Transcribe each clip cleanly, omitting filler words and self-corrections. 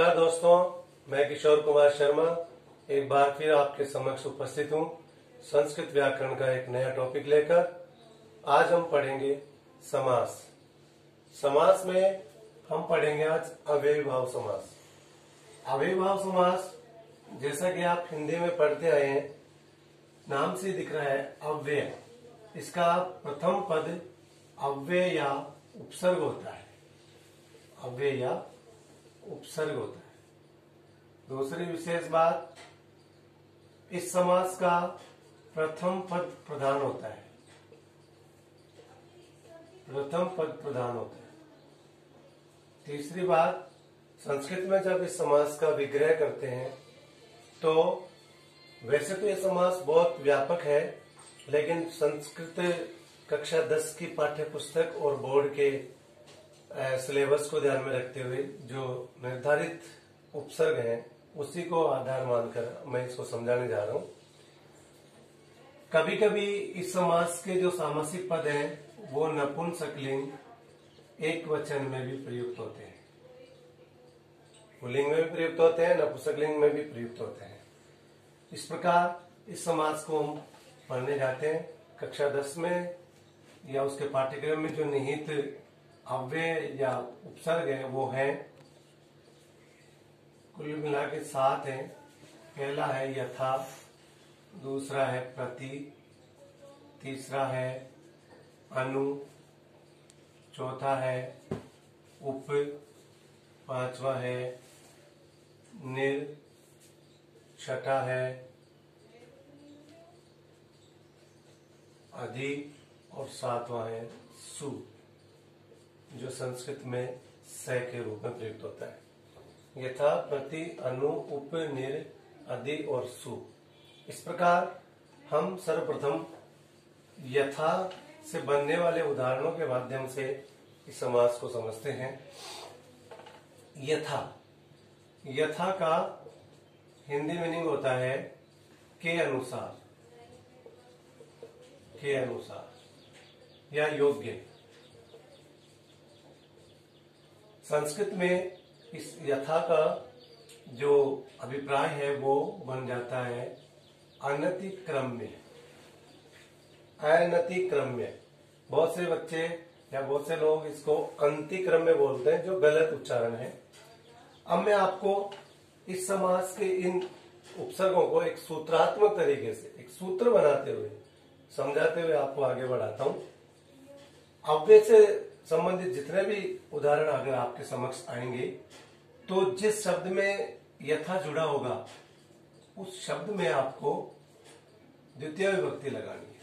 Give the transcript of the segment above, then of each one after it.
नमस्कार दोस्तों, मैं किशोर कुमार शर्मा एक बार फिर आपके समक्ष उपस्थित हूँ संस्कृत व्याकरण का एक नया टॉपिक लेकर। आज हम पढ़ेंगे समास। समास में हम पढ़ेंगे आज अव्ययीभाव समास। अव्ययीभाव समास जैसा कि आप हिंदी में पढ़ते आए हैं, नाम से दिख रहा है अव्यय। इसका प्रथम पद अव्यय या उपसर्ग होता है। अव्यय या उपसर्ग होता है। दूसरी विशेष बात, इस समास का प्रथम पद प्रधान होता है। प्रथम पद प्रधान होता है। तीसरी बात, संस्कृत में जब इस समास का विग्रह करते हैं तो वैसे तो यह समास बहुत व्यापक है, लेकिन संस्कृत कक्षा 10 की पाठ्य पुस्तक और बोर्ड के सिलेबस को ध्यान में रखते हुए जो निर्धारित उपसर्ग हैं उसी को आधार मानकर मैं इसको समझाने जा रहा हूं। कभी कभी इस समास के जो सामासिक पद हैं वो नपुंसकलिंग एक वचन में भी प्रयुक्त होते हैं, पुल्लिंग में भी प्रयुक्त होते हैं, नपुंसकलिंग में भी प्रयुक्त होते हैं। इस प्रकार इस समास को हम पढ़ने जाते हैं। कक्षा 10 में या उसके पाठ्यक्रम में जो निहित अव्यय या उपसर्ग है वो है कुल मिला के 7 हैं। पहला है यथा, दूसरा है प्रति, तीसरा है अनु, चौथा है उप, पांचवा है निर, छठा है अधि और सातवां है सु, जो संस्कृत में स के रूप में प्रयुक्त होता है। यथा, प्रति, अनु, उप, निर, अधि और सु। इस प्रकार हम सर्वप्रथम यथा से बनने वाले उदाहरणों के माध्यम से इस समास को समझते हैं। यथा, यथा का हिंदी मीनिंग होता है के अनुसार, के अनुसार या योग्य। संस्कृत में इस यथा का जो अभिप्राय है वो बन जाता है अनतिक्रम्य। अनतिक्रम्य, बहुत से बच्चे या बहुत से लोग इसको अंतिक्रम्य बोलते हैं, जो गलत उच्चारण है। अब मैं आपको इस समास के इन उपसर्गों को एक सूत्रात्मक तरीके से, एक सूत्र बनाते हुए, समझाते हुए आपको आगे बढ़ाता हूं। अव्यय से संबंधित जितने भी उदाहरण अगर आपके समक्ष आएंगे तो जिस शब्द में यथा जुड़ा होगा उस शब्द में आपको द्वितीय विभक्ति लगानी है।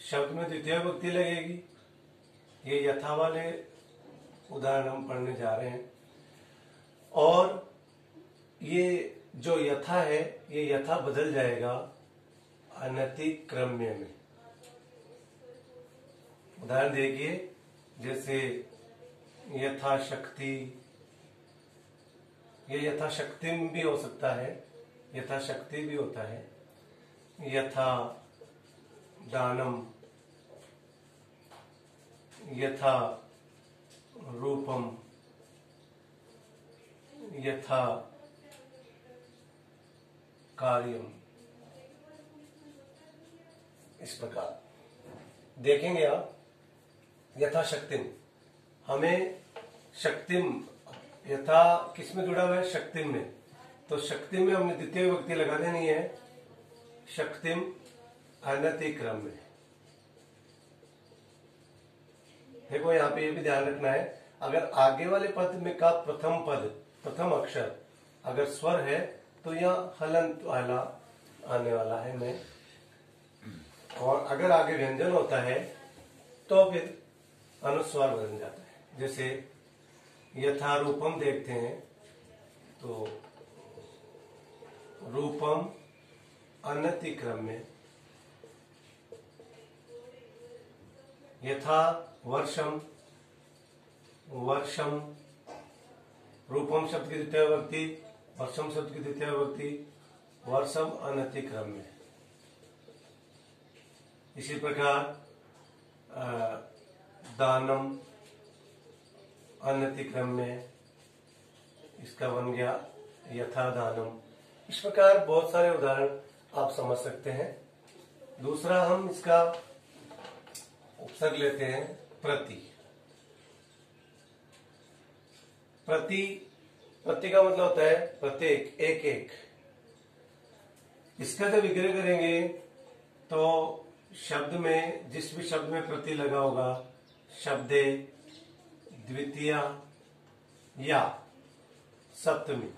शब्द में द्वितीय विभक्ति लगेगी। ये यथा वाले उदाहरण हम पढ़ने जा रहे हैं। और ये जो यथा है, ये यथा बदल जाएगा अनतिक्रम्य में। उदाहरण देखिए, जैसे यथाशक्ति, ये यथाशक्ति भी हो सकता है, यथाशक्ति भी होता है। यथा दानम, यथा रूपम, यथा कार्यम। इस प्रकार देखेंगे आप। यथाशक्तिम, हमें शक्तिम, यथा किसमें जुड़ा हुआ है? शक्तिम में। तो शक्तिम में हमने द्वितीय विभक्ति लगा देनी है। शक्तिम अनतिक्रम में। देखो यहाँ पे ये भी ध्यान रखना है, अगर आगे वाले पद में का प्रथम पद, प्रथम अक्षर अगर स्वर है तो यहाँ हलंत वाला आने वाला है मैं, और अगर आगे व्यंजन होता है तो फिर अनुस्वार बदल जाता है। जैसे यथा रूपम देखते हैं तो रूपम अनतिक्रम्य। यथा वर्षम, वर्षम रूपम शब्द की द्वितीय विभक्ति, वर्षम शब्द की द्वितीय विभक्ति, वर्षम अनतिक्रम्य। इसी प्रकार दानम अनतिक्रम्य, इसका बन गया यथा दानम। इस प्रकार बहुत सारे उदाहरण आप समझ सकते हैं। दूसरा हम इसका उपसर्ग लेते हैं प्रति। प्रति प्रति का मतलब होता है प्रत्येक, एक एक। इसका जब विग्रह करेंगे तो शब्द में, जिस भी शब्द में प्रति लगा होगा, शब्दे, द्वितीया या सप्तमी,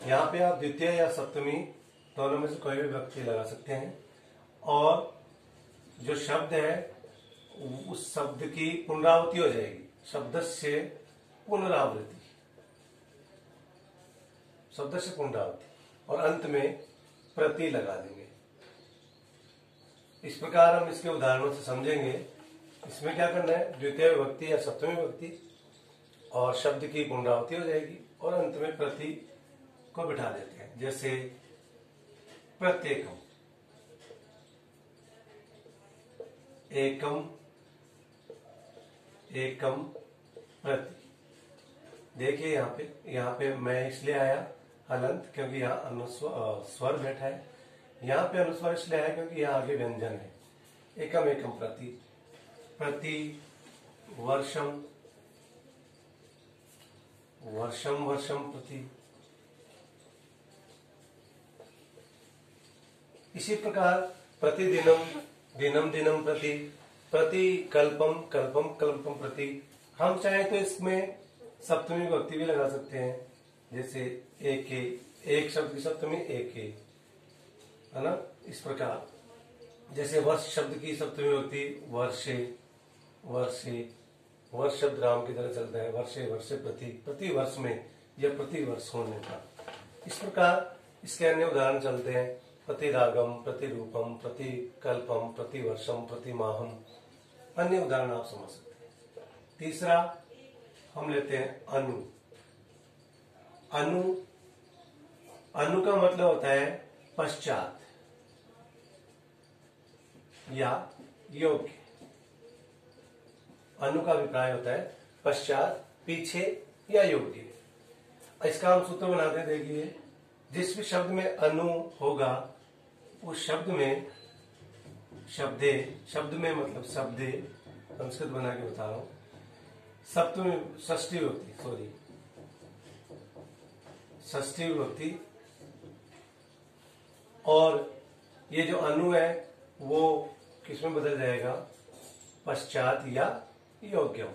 यहाँ पे आप द्वितीय या सप्तमी दोनों में से कोई भी विभक्ति लगा सकते हैं। और जो शब्द है उस शब्द की पुनरावृत्ति हो जाएगी, शब्द से पुनरावृत्ति, शब्द से पुनरावृत्ति, और अंत में प्रति लगा देंगे। इस प्रकार हम इसके उदाहरणों से समझेंगे। इसमें क्या करना है, द्वितीय विभक्ति या सप्तमी विभक्ति और शब्द की पुनरावृत्ति हो जाएगी और अंत में प्रति को बिठा देते हैं। जैसे प्रत्येकम, एकम, एकम प्रति। देखिए यहाँ पे मैं इसलिए आया हलंत क्योंकि यहाँ अनुस्वर स्वर बैठा है। यहाँ पे अनुस्वर इसलिए आया क्योंकि यहाँ आगे व्यंजन है। एकम एकम प्रति, प्रति वर्षम, वर्षम वर्षम प्रति। इसी प्रकार प्रतिदिनम, दिनम दिनम प्रति, प्रति कल्पम, कल्पम कल्पम प्रति। हम चाहे तो इसमें सप्तमी विभक्ति भी लगा सकते हैं, जैसे एक शब्द की सप्तमी एक, है ना। इस प्रकार जैसे वर्ष शब्द की सप्तमी विभक्ति वर्षे, वर्षे, वर्ष शब्द राम की तरह चलता है, वर्षे वर्षे प्रति, प्रति वर्ष में या प्रति वर्ष होने का। इस प्रकार इसके अन्य उदाहरण चलते हैं, प्रति रागम, प्रति रूपम, प्रति कल्पम, प्रति वर्षम, प्रति माहम। अन्य उदाहरण आप समझ सकते हैं। तीसरा हम लेते हैं अनु। अनु, अनु का मतलब होता है पश्चात या योग्य। अनु का अभिप्राय होता है पश्चात, पीछे या योग्य। इसका हम सूत्र बनाते देखिए, जिस भी शब्द में अनु होगा उस शब्द में शब्दे, शब्द में मतलब शब्दे, संस्कृत बना के बता रहा हूं, सप्तमी षष्ठी विभक्ति, सॉरी षष्ठी विभक्ति, और ये जो अनु है वो किसमें बदल जाएगा, पश्चात या योग्यम।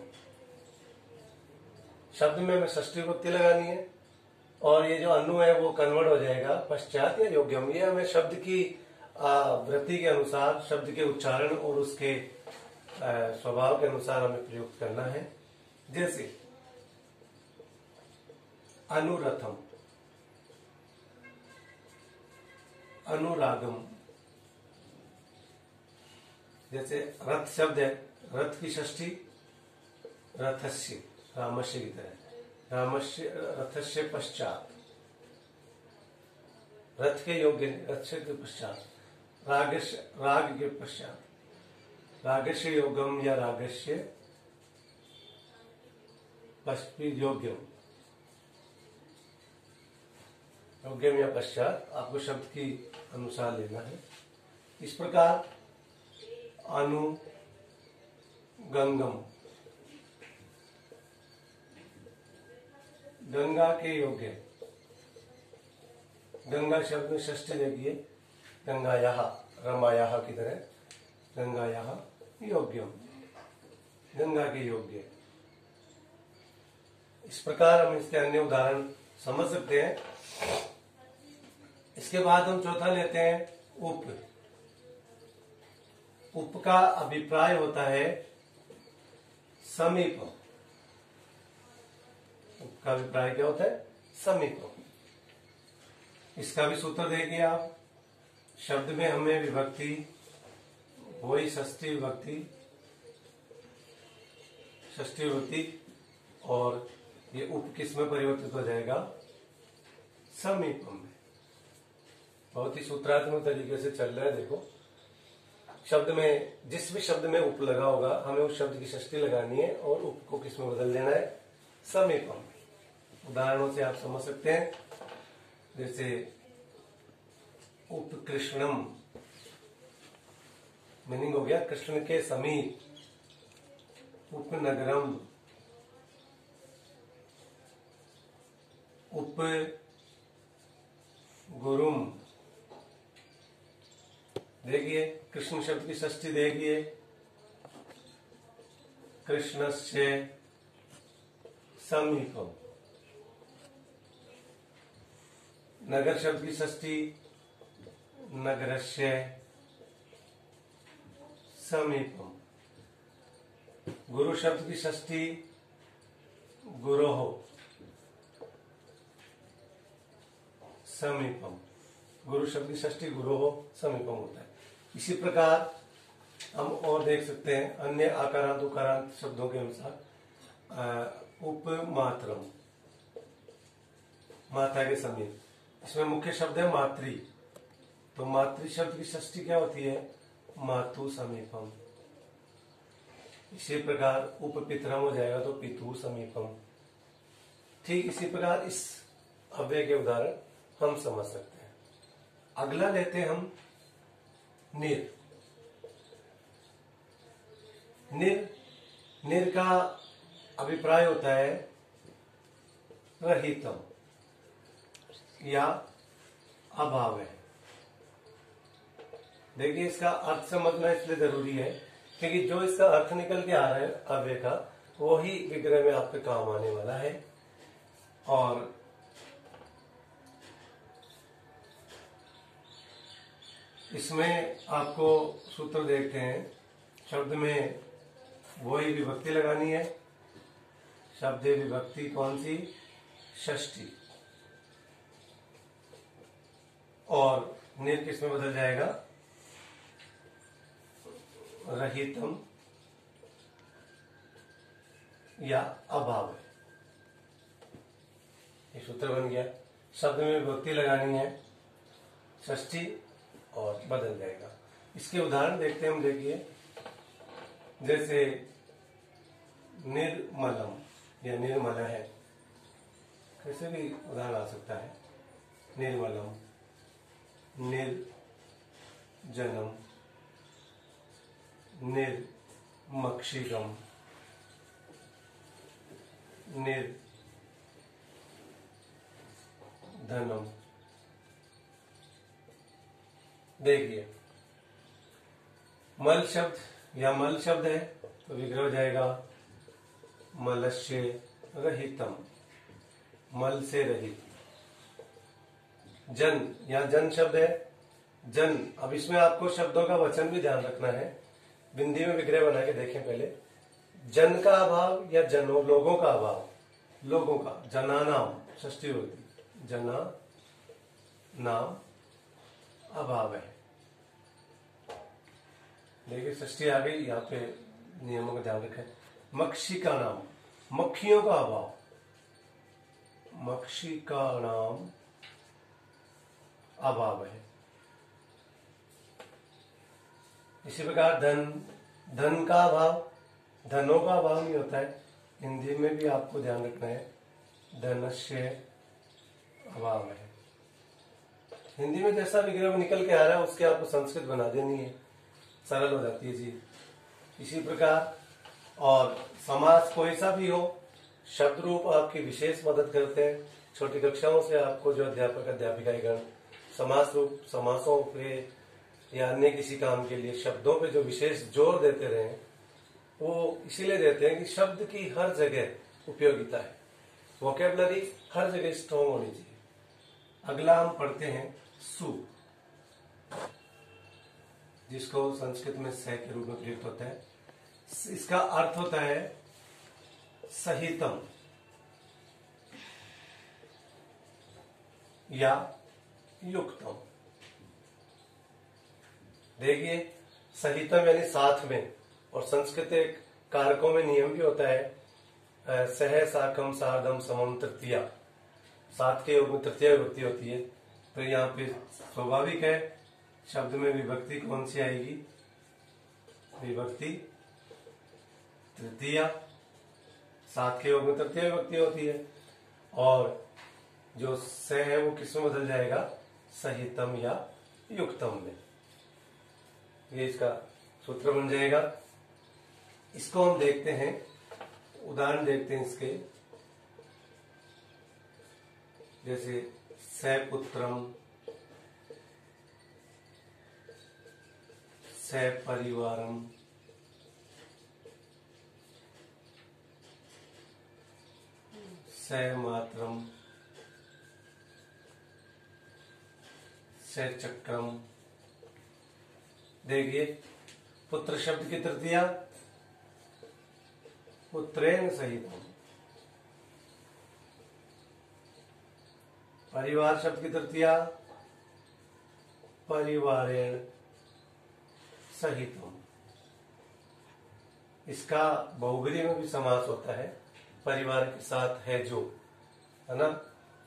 शब्द में हमें षष्ठी विभक्ति लगानी है और ये जो अनु है वो कन्वर्ट हो जाएगा पश्चात या योग्यम। ये हमें शब्द की वृत्ति के अनुसार, शब्द के उच्चारण और उसके स्वभाव के अनुसार हमें प्रयुक्त करना है। जैसे अनुरथम, अनुरागम। जैसे रथ शब्द है, रथ की षष्ठी रथस्य, रामस्य की तरह, रामस्य रथस्य पश्चात, रथ के योग्य, रथ के पश्चात, रागस्य, राग के पश्चात, रागस्य योगम या रागस्य योग्यम, योग्यम या पश्चात आपको शब्द की अनुसार लेना है। इस प्रकार अनु, गंगम, गंगा के योग्य, गंगा शब्द में षष्ठी देखिए, गंगायाः, रमायाः की तरह, गंगायाः योग्यम, गंगा के योग्य। इस प्रकार हम इसके अन्य उदाहरण समझ सकते हैं। इसके बाद हम चौथा लेते हैं उप। उप का अभिप्राय होता है समीप। उप का अभिप्राय क्या होता है, समीप। इसका भी सूत्र देखिए आप, शब्द में हमें विभक्ति, वही षष्ठी विभक्ति, षष्ठी विभक्ति, और ये उप किस में परिवर्तित हो जाएगा, समीपम में। बहुत ही सूत्रात्मक तरीके से चल रहा है। देखो, शब्द में जिस भी शब्द में उप लगा होगा हमें उस शब्द की षष्ठी लगानी है और उप को किस में बदल देना है, समीपम में। उदाहरणों से आप समझ सकते हैं। जैसे उपकृष्णम, मीनिंग हो गया कृष्ण के समीप। उपनगरम, उप गुरुम। देखिए कृष्ण शब्द की षष्ठी देखिए, कृष्णस्य समीपम। नगर शब्द की षष्ठी, नगरस्य समीपम। गुरु शब्द की षष्ठी, गुरोः समीपम। गुरु शब्द की षष्ठी गुरोः समीपम होता है। इसी प्रकार हम और देख सकते हैं अन्य आकारांत उकारांत शब्दों के अनुसार। उपमात्रम, माता के समीप। इसमें मुख्य शब्द है मातृ। तो मातृ शब्द की षष्ठी क्या होती है? मातु समीपम। इसी प्रकार उपपितरम हो जाएगा तो पितु समीपम। ठीक इसी प्रकार इस अव्यय के उदाहरण हम समझ सकते हैं। अगला लेते हैं हम निर। निर का अभिप्राय होता है रहितम या अभाव है। देखिए इसका अर्थ समझना इसलिए जरूरी है क्योंकि जो इसका अर्थ निकल के आ रहा है अव्यय का, वो ही विग्रह में आपके काम आने वाला है। और इसमें आपको सूत्र देखते हैं। शब्द में वही विभक्ति लगानी है। शब्द विभक्ति कौन सी? षष्ठी। और निर किस में बदल जाएगा? रहितम या अभाव है। ये सूत्र बन गया। शब्द में विभक्ति लगानी है षष्ठी और बदल जाएगा। इसके उदाहरण देखते हैं हम। देखिए जैसे निर्मलम या निर्मल है, कैसे भी उदाहरण आ सकता है। निर्मलम, निर्जनम, निर्मक्षिकम, निर्धनम। देखिए मल शब्द या मल शब्द है तो विग्रह हो जाएगा मलस्य रहितम, मल से रहित। जन या जन शब्द है, जन। अब इसमें आपको शब्दों का वचन भी ध्यान रखना है। बिंदी में विग्रह बना के देखें पहले। जन का अभाव या जनों, लोगों का अभाव। लोगों का, जनानाम षष्ठी होती, जना नाम अभाव है। देखिए षष्ठी आ गई, यहाँ पे नियमों का ध्यान रखें। मक्षी का नाम, मक्खियों का अभाव। मक्षी का नाम अभाव है। इसी प्रकार धन, धन का अभाव, धनों का अभाव नहीं होता है। हिंदी में भी आपको ध्यान रखना है, धनस्य अभाव है। हिंदी में जैसा विग्रह निकल के आ रहा है उसके आपको संस्कृत बना देनी है, सरल हो जाती है जी। इसी प्रकार और समास कोई सा भी हो, शब्द रूप आपकी विशेष मदद करते हैं। छोटी कक्षाओं से आपको जो अध्यापक अध्यापिकागण समास रूप, समासों पे या अन्य किसी काम के लिए शब्दों पे जो विशेष जोर देते रहे, वो इसीलिए देते हैं कि शब्द की हर जगह उपयोगिता है। वोकेबलरी हर जगह स्ट्रॉन्ग होनी चाहिए। अगला हम पढ़ते हैं सु, जिसको संस्कृत में स के रूप में प्रयुक्त होता है। इसका अर्थ होता है सहितम या युक्तम। देखिए सहितम यानी साथ में, और संस्कृत कारकों में नियम भी होता है सह साकम सार्धम समम तृतीया। सात के योग में तृतीया विभक्ति होती है। तो यहाँ पे स्वाभाविक है शब्द में विभक्ति कौन सी आएगी? विभक्ति तृतीया। सात के योग में तृतीय विभक्ति होती है। और जो स है वो किस में बदल जाएगा, सहितम या युक्तम में। ये इसका सूत्र बन जाएगा। इसको हम देखते हैं, उदाहरण देखते हैं इसके। जैसे सपुत्रम, सपरिवारम, समातरम, सचक्रम। देखिए, पुत्र शब्द की तृतीया पुत्रेण सहितम, परिवार शब्द की तृतीया परिवारेण सहितम। इसका बहुब्रीहि में भी समास होता है, परिवार के साथ है जो, है ना,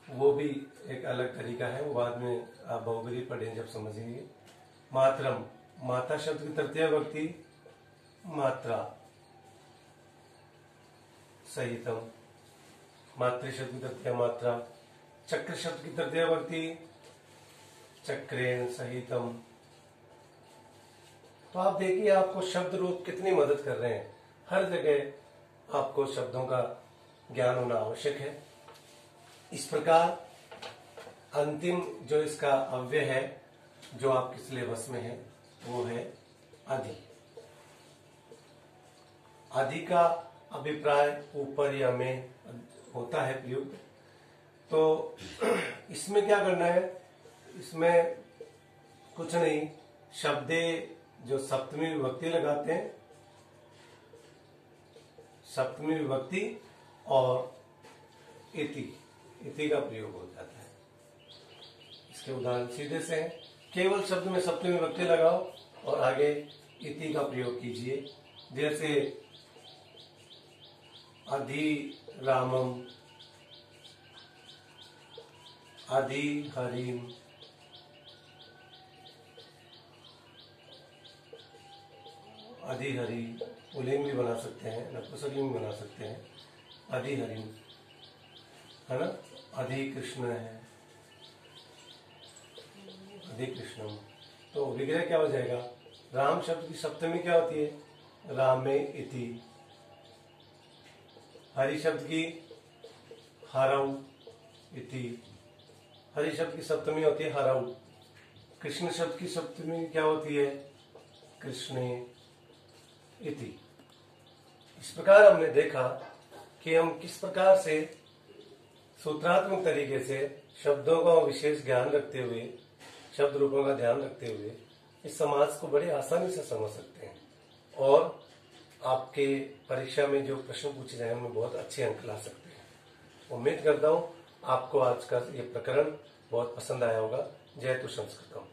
वो भी एक अलग तरीका है, वो बाद में आप बहुब्रीहि पढ़ें जब समझेंगे। मातरम, माता शब्द की तृतीया विभक्ति मात्रा सहितम, मातृ शब्द की तृतीया मात्रा। चक्र शब्द की तृतीया विभक्ति चक्रेण सहितम। तो आप देखिए, आपको शब्द रूप कितनी मदद कर रहे हैं। हर जगह आपको शब्दों का ज्ञान होना आवश्यक है। इस प्रकार अंतिम जो इसका अव्यय है, जो आपके सिलेबस में है, वो है अधि। अधि का अभिप्राय ऊपर या में होता है प्रयुक्त। तो इसमें क्या करना है, इसमें कुछ नहीं, शब्दे जो सप्तमी विभक्ति लगाते हैं, सप्तमी विभक्ति और इति का प्रयोग हो जाता है। इसके उदाहरण सीधे से हैं। केवल शब्द में सप्तमी विभक्ति लगाओ और आगे इति का प्रयोग कीजिए। जैसे अधि रामम, अधि हरिम, अधि हरि, पुल्लिंग भी बना सकते हैं, नपुंसकलिंग भी बना सकते हैं। अधि हरिम, है ना, अधि कृष्ण है, अधि कृष्णम। तो विग्रह क्या हो जाएगा, राम शब्द की सप्तमी क्या होती है, रामे इति। हरि शब्द की हरऊ इति, हरि शब्द की सप्तमी होती है हरऊ। कृष्ण शब्द की सप्तमी क्या होती है, कृष्णे इति। इस प्रकार हमने देखा कि हम किस प्रकार से सूत्रात्मक तरीके से शब्दों का विशेष ज्ञान रखते हुए, शब्द रूपों का ध्यान रखते हुए इस समास को बड़ी आसानी से समझ सकते हैं और आपके परीक्षा में जो प्रश्न पूछे जाए उनमें बहुत अच्छे अंक ला सकते हैं। उम्मीद करता हूँ आपको आज का ये प्रकरण बहुत पसंद आया होगा। जय तु संस्कृतम।